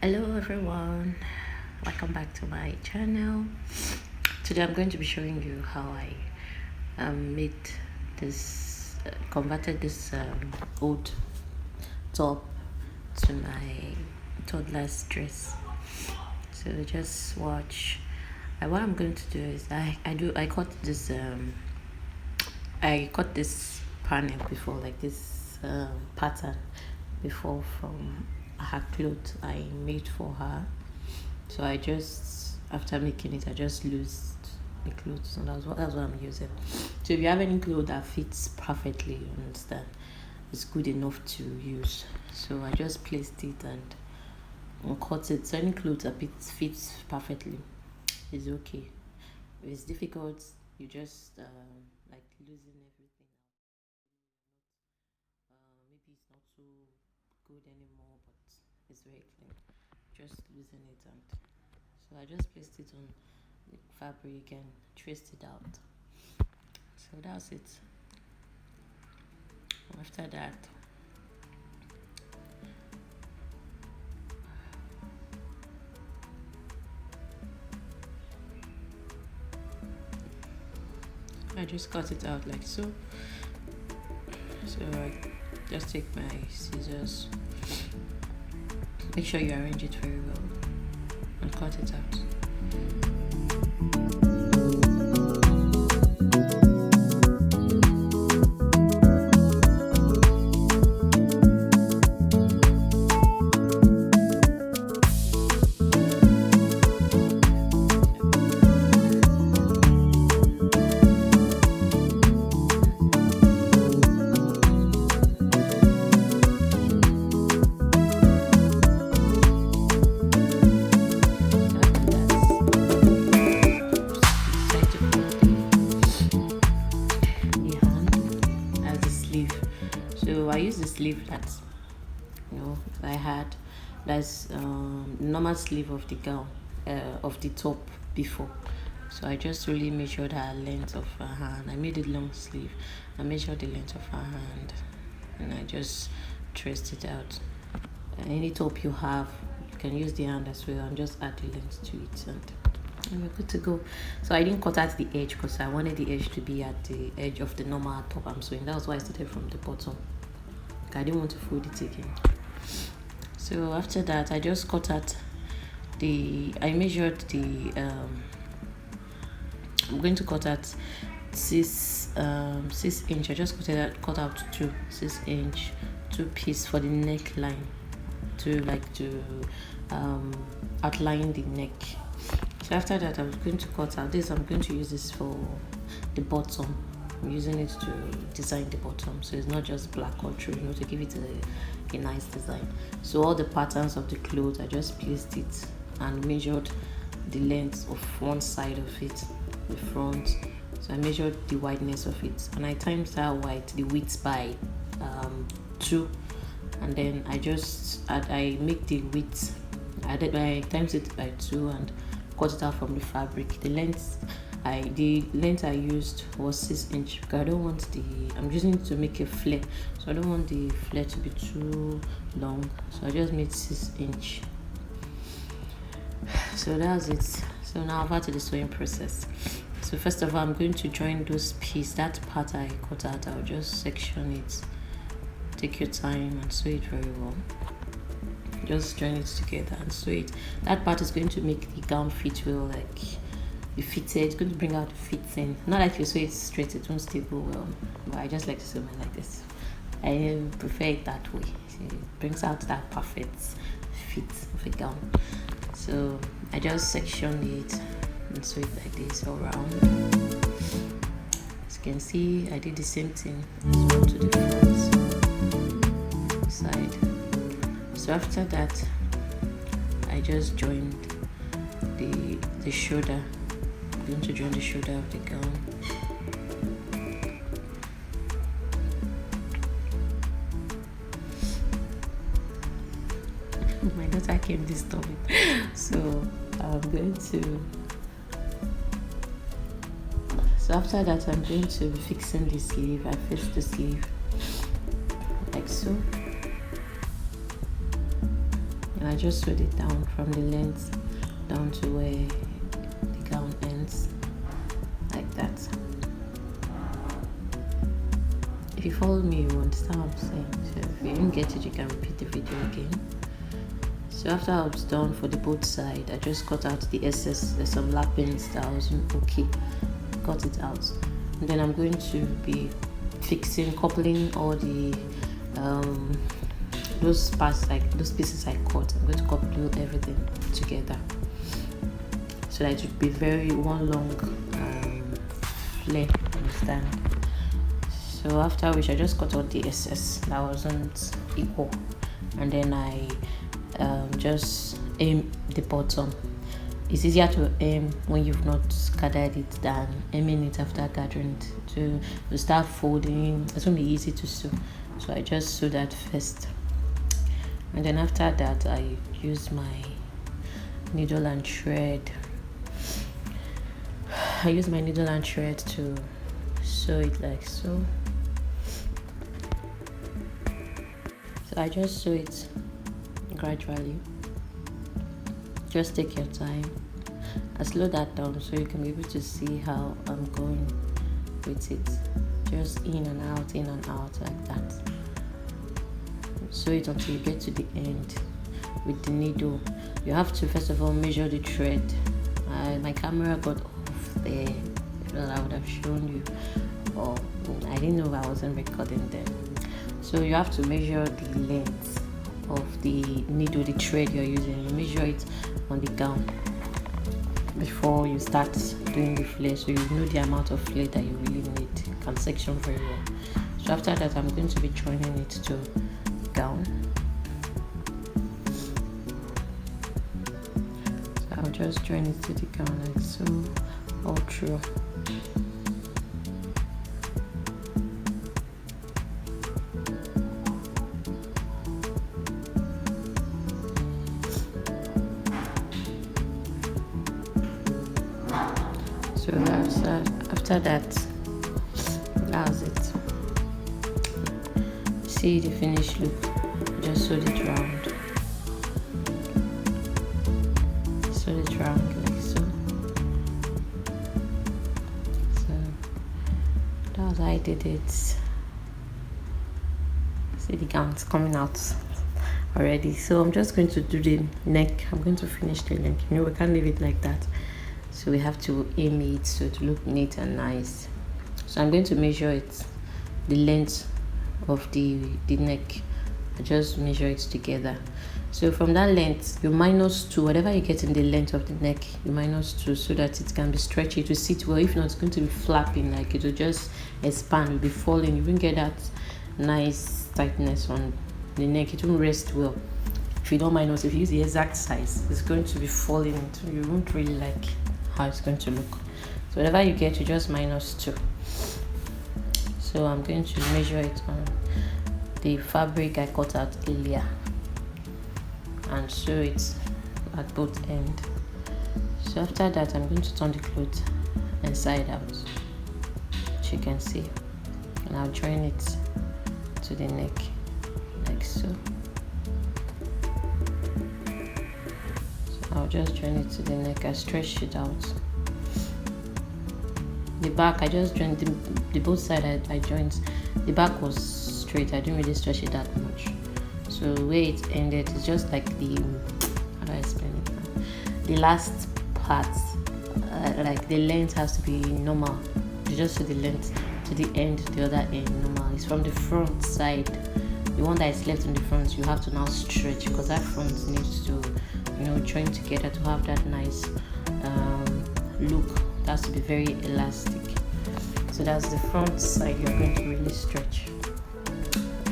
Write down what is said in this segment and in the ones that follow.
Hello everyone, welcome back to my channel. Today I'm going to be showing you how I made this converted this old top to my toddler's dress. So just watch. What I'm going to do is I cut this panel before, like this pattern before, from her clothes I made for her. So I just, after making it, I just loosed the clothes, and that's what I'm using. So if you have any clothes that fits perfectly, you understand, it's good enough to use. So I just placed it and cut it. So any clothes that fits perfectly is okay. If it's difficult, you just like losing everything. Maybe it's not so good anymore, but it's very clean. Just losing it, and so I just placed it on the fabric and traced it out. So that's it. After that, I just cut it out like so. So I just take my scissors, make sure you arrange it very well, and cut it out. So I use the sleeve that I had. That's normal sleeve of the gown, of the top before. So I just really measured her length of her hand. I made it long sleeve. I measured the length of her hand, and I just traced it out. Any top you have, you can use the hand as well, and just add the length to it, and we're good to go. So I didn't cut out the edge because I wanted the edge to be at the edge of the normal top I'm sewing. That was why I started from the bottom. I didn't want to fold it again. So after that, I just cut out I measured the I'm going to cut out 6 inch. I just cut out 6 inch 2 piece for the neckline, to outline the neck. So after that, I'm going to cut out this. I'm going to use this for the bottom. I'm using it to design the bottom, so it's not just black or true, to give it a nice design. So all the patterns of the clothes, I just placed it and measured the length of one side of it, the front. So I measured the wideness of it, and I timed that the width by 2, and then I make the width. I times it by 2 and cut it out from the fabric. The length I used was 6 inch because I don't want I'm using it to make a flare, so I don't want the flare to be too long. So I just made 6 inch. So that's it. So now over to the sewing process. So first of all, I'm going to join those pieces. That part I cut out, I'll just section it. Take your time and sew it very well. Just join it together and sew it. That part is going to make the gown fit well, like be fitted. It's going to bring out the fitting. Not like you sew it straight, it won't stable well. But I just like to sew mine like this. I prefer it that way. It brings out that perfect fit of a gown. So I just section it and sew it like this all around. As you can see, I did the same thing as well to the front side. So after that, I just joined the shoulder. I'm going to join the shoulder of the gown. My daughter came this time, so I'm going to. So after that, I'm going to be fixing the sleeve. I fixed the sleeve like so. and I just sewed it down from the length down to where the gown ends, like that. If you follow me, you understand what I'm saying. So if you didn't get it, you can repeat the video again. So after I was done for the both side, I just cut out the excess. There's some lappings that wasn't okay, cut it out, and then I'm going to be coupling all the those parts, like those pieces I cut. I'm going to couple everything together so that it would be very one long flare, understand? So after which I just cut out the excess that wasn't equal, and then I just aim the bottom. It's easier to aim when you've not gathered it than aiming it after gathering it. To start folding, it's going to be easy to sew. So I just sew that first, and then after that I use my needle and thread. I use my needle and thread to sew it like so. So I just sew it gradually. Just take your time. I slow that down so you can be able to see how I'm going with it. Just in and out like that. Sew it until you get to the end with the needle. You have to first of all measure the thread. My camera got off there. Well, I would have shown you, or I didn't know I wasn't recording then. So you have to measure the length of the needle, the thread you're using. You measure it on the gown before you start doing the flare, so you know the amount of flare that you really need. You can section very well. So after that, I'm going to be joining it to the gown. So I'll just join it to the gown like so, all through. So that's after that was it. See the finished look. Just sew it round. Sew it round like so. So that was how I did it. See the gown's coming out already. So I'm just going to do the neck. I'm going to finish the neck. You know, we can't leave it like that. So we have to aim it so to look neat and nice. So I'm going to measure it, the length of the neck. I just measure it together. So from that length, you -2, whatever you get in the length of the neck, you -2 so that it can be stretchy to sit well. If not, it's going to be flapping, like it will just expand, will be falling. You won't get that nice tightness on the neck. It won't rest well. If you don't minus, if you use the exact size, it's going to be falling into, you won't really like how it's going to look. So whatever you get, you just -2. So I'm going to measure it on the fabric I cut out earlier and sew it at both ends. So after that, I'm going to turn the cloth inside out, as you can see, and I'll join it to the neck like so. I'll just join it to the neck. I stretch it out. The back, I just joined the both side. I joined. The back was straight. I didn't really stretch it that much. So where it ended is just like the, how do I explain it now? The last part, like the length has to be normal. You just do the length to the end, the other end normal. It's from the front side. The one that is left in the front, you have to now stretch because that front needs to, you know, join together to have that nice look. It has to be very elastic. So that's the front side you're going to really stretch.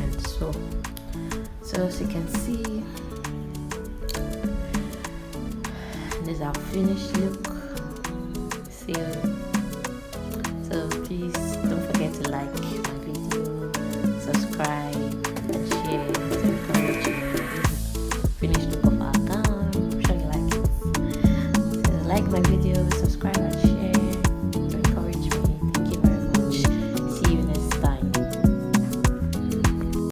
And so as you can see, this is our finished look. See you. So please don't forget to like my video, subscribe,